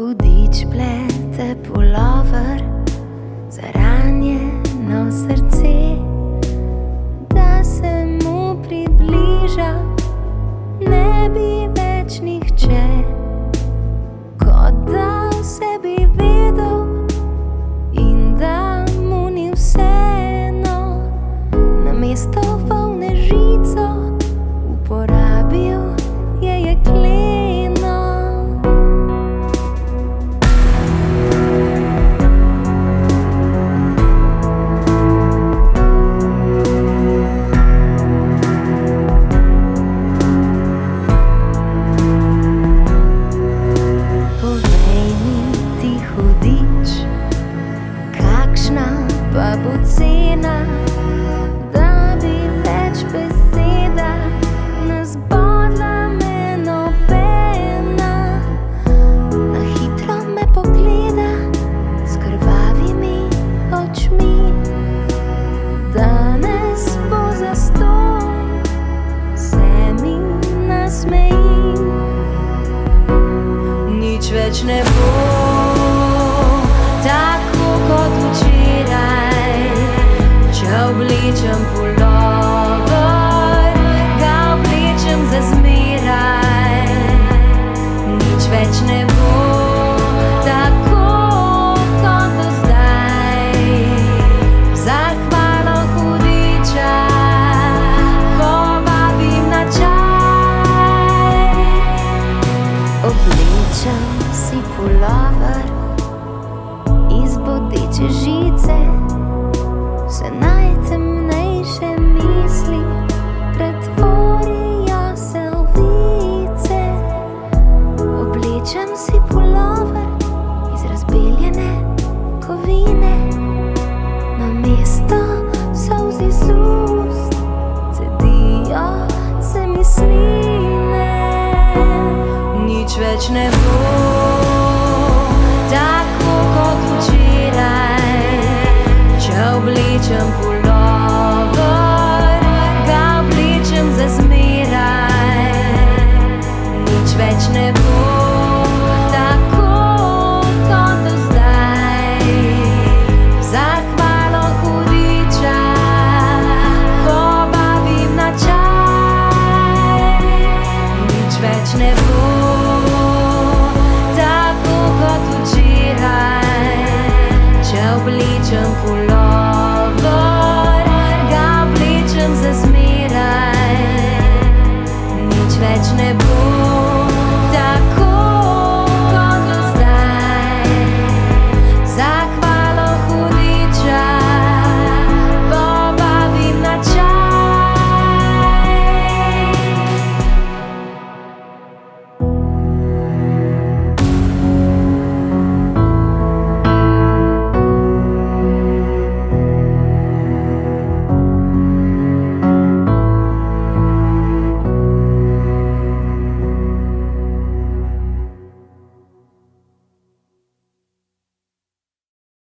Hudič plete pulover za ranjeno srce, da se mu približa ne bi več nihče, kot da v sebi vedel in da mu ni vseeno. Namesto volne žico uporabil je jekleno. Kakšna pa bo cena, da bi več beseda nas bodla me nobena? Na hitro me pogleda s krvavimi očmi, danes bo zastonj, se mi nasmeji. Nič več ne bo tako kot včeraj, če oblečem pulover, ga oblečem za zmeraj. Nič več ne bo tako kot do zdaj, zahvalo hudiča povabim na čaj. Oblečem si pulover iz bodeče žice, vse najtemnejše misli pretvorijo se v vice. Oblečem si pulover iz razbeljene kovine, namesto solz iz ust cedijo se mi sline. Nič več ne bo tako kot včeraj, če oblečem pulover, ga oblečem za zmeraj. Nič več ne bo